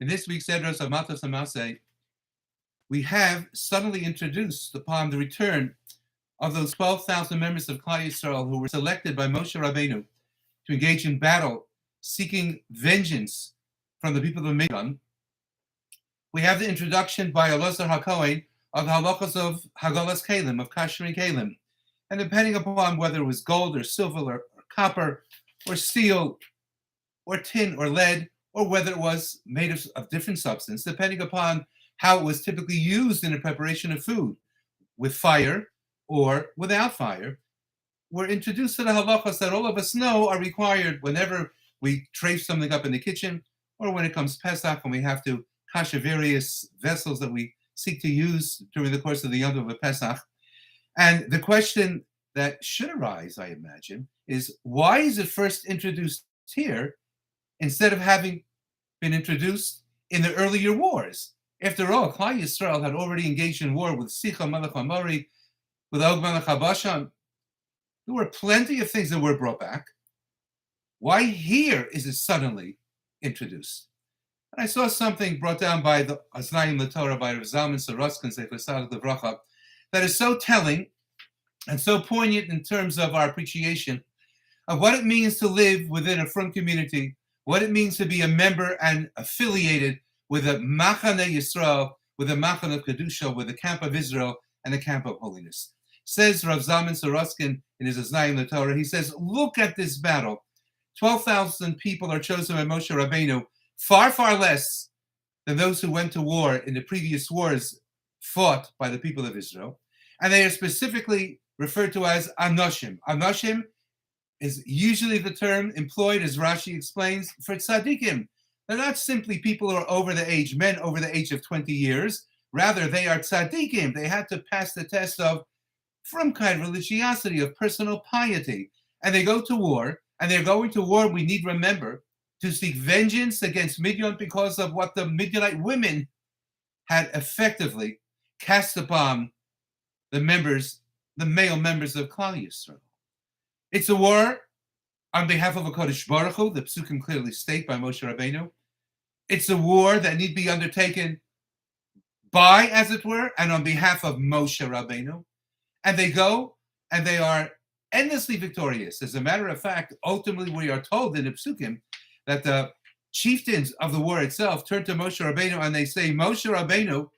In this week's Parshas Matos-Mas'ei, we have suddenly introduced upon the return of those 12,000 members of Klal Yisrael who were selected by Moshe Rabbeinu to engage in battle, seeking vengeance from the people of Midian. We have the introduction by Elazar HaKohen of the halachos of Hagalas Kalim, of Kashering Kalim. And depending upon whether it was gold or silver or copper or steel or tin or lead, or whether it was made of different substance, depending upon how it was typically used in the preparation of food, with fire or without fire, we're introduced to the halachos that all of us know are required whenever we trace something up in the kitchen, or when it comes Pesach and we have to kasher various vessels that we seek to use during the course of the Yom Tov of Pesach. And the question that should arise, I imagine, is why is it first introduced here instead of having been introduced in the earlier wars? After all, Klal Yisrael had already engaged in war with Sicha Melech HaMori, with Og Melech HaBashan. There were plenty of things that were brought back. Why here is it suddenly introduced? And I saw something brought down by the Aznayim LaTorah by Rav Zalman Saroskin, Zecher Tzaddik Livracha, that is so telling and so poignant in terms of our appreciation of what it means to live within a frum community, what it means to be a member and affiliated with a Machane Yisrael, with a Machane of Kedusha, with the camp of Israel and the camp of holiness. Says Rav Zalman Saroskin in his Aznayim LaTorah, he says, look at this battle. 12,000 people are chosen by Moshe Rabbeinu, far, far less than those who went to war in the previous wars fought by the people of Israel. And they are specifically referred to as Anoshim. Anoshim is usually the term employed, as Rashi explains, for tzaddikim. They're not simply people who are over the age, men over the age of 20 years. Rather, they are tzaddikim. They had to pass the test of from kind religiosity, of personal piety. And they go to war, and they're going to war, we need to remember, to seek vengeance against Midian because of what the Midianite women had effectively cast upon the male members of Klal Yisrael. It's a war on behalf of a Kodesh Baruch Hu, the Psukim clearly state by Moshe Rabbeinu. It's a war that need be undertaken by, as it were, and on behalf of Moshe Rabbeinu. And they go, and they are endlessly victorious. As a matter of fact, ultimately we are told in the Psukim that the chieftains of the war itself turn to Moshe Rabbeinu and they say, Moshe Rabbeinu,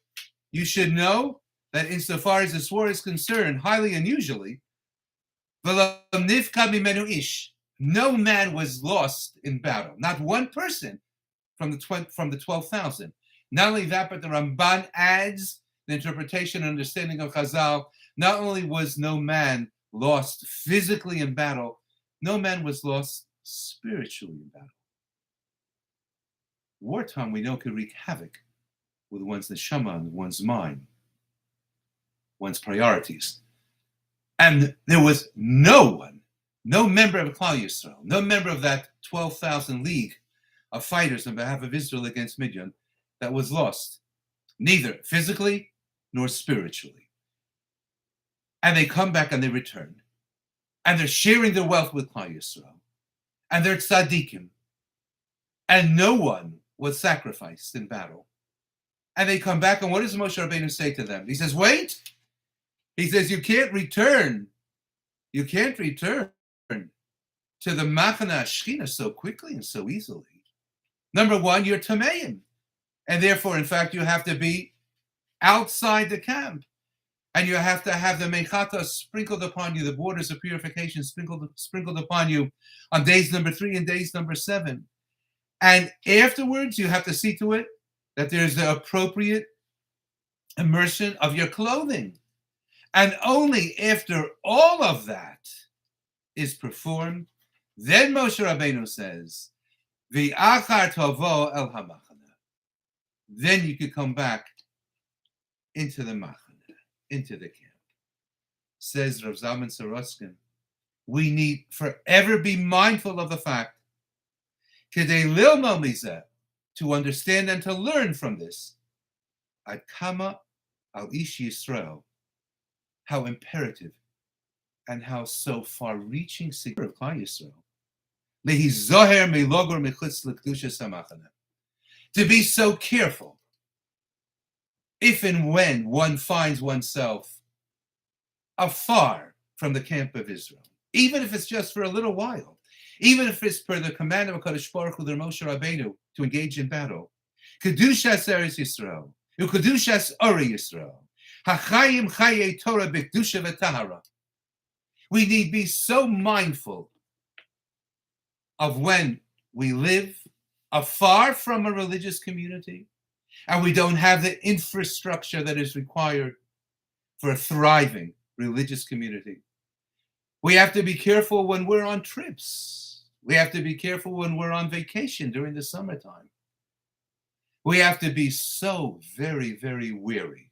you should know that insofar as this war is concerned, highly unusually, no man was lost in battle. Not one person from the 12,000. Not only that, but the Ramban adds the interpretation and understanding of Chazal. Not only was no man lost physically in battle, no man was lost spiritually in battle. Wartime, we know, can wreak havoc with one's neshama and one's mind, one's priorities. And there was no one, no member of Klal Yisrael, no member of that 12,000 league of fighters on behalf of Israel against Midian that was lost, neither physically nor spiritually. And they come back and they return. And they're sharing their wealth with Klal Yisrael. And they're tzaddikim. And no one was sacrificed in battle. And they come back, and what does Moshe Rabbeinu say to them? He says, wait. He says, you can't return to the Machana Shechina so quickly and so easily. Number one, you're Tameim. And therefore, in fact, you have to be outside the camp. And you have to have the Mechata sprinkled upon you, the waters of purification sprinkled upon you on days number 3 and days number 7. And afterwards, you have to see to it that there's the appropriate immersion of your clothing. And only after all of that is performed, then Moshe Rabbeinu says, V'achar tovo el hamachana. Then you could come back into the machana, into the camp. Says Rav Zalman Saroskin, we need forever be mindful of the fact, kedei lilmo mizeh, to understand and to learn from this, ad kama al ish Yisrael, how imperative and how so far-reaching secure of Klal Yisrael, lehi zoher melogor mechutz l'kedushas hamachana, to be so careful if and when one finds oneself afar from the camp of Israel, even if it's just for a little while, even if it's per the command of HaKadosh Baruch Hu, Moshe Rabbeinu, to engage in battle. Kedushas Eretz Yisrael, Ukedushas Ori Yisrael, Hachayim Chaye Torah B'Kedusha V'Tahara. We need be so mindful of when we live afar from a religious community and we don't have the infrastructure that is required for a thriving religious community. We have to be careful when we're on trips. We have to be careful when we're on vacation during the summertime. We have to be so very, very wary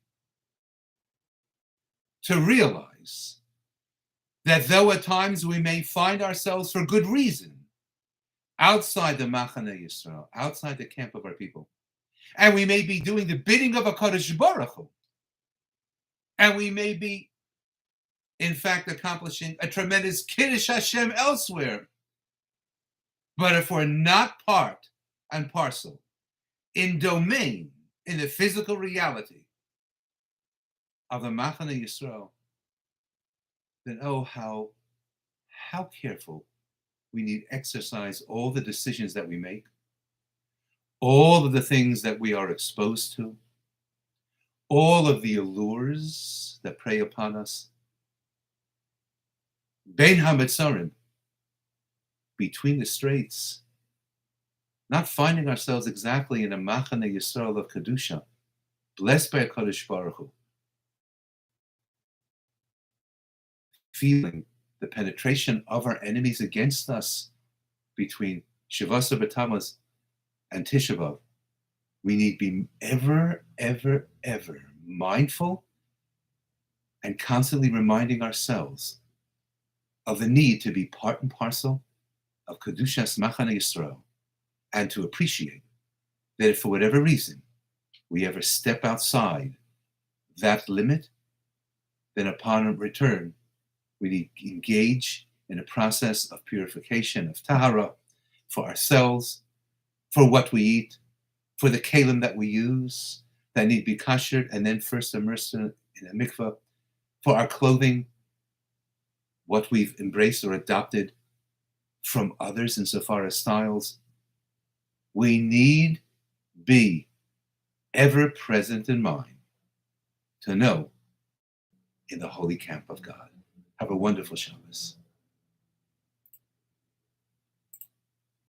to realize that though at times we may find ourselves for good reason outside the Machane Yisrael, outside the camp of our people, and we may be doing the bidding of HaKadosh Baruch Hu, and we may be in fact accomplishing a tremendous Kiddush Hashem elsewhere. But if we're not part and parcel in domain, in the physical reality of the Machane Yisrael, then oh, how careful we need exercise all the decisions that we make, all of the things that we are exposed to, all of the allures that prey upon us. Bein HaMetzarim, between the straits, not finding ourselves exactly in a Machane Yisrael of Kedusha, blessed by HaKadosh Baruch Hu, feeling the penetration of our enemies against us between Shavasa B'Tammuz and Tisha B'Av. We need to be ever, ever, ever mindful and constantly reminding ourselves of the need to be part and parcel of Kedushas Machane Yisrael, and to appreciate that if for whatever reason we ever step outside that limit, then upon return we need to engage in a process of purification, of tahara, for ourselves, for what we eat, for the kalim that we use, that need to be kashered and then first immersed in a mikveh, for our clothing, what we've embraced or adopted from others insofar as styles. We need be ever present in mind to know in the holy camp of God. Have a wonderful Shabbos.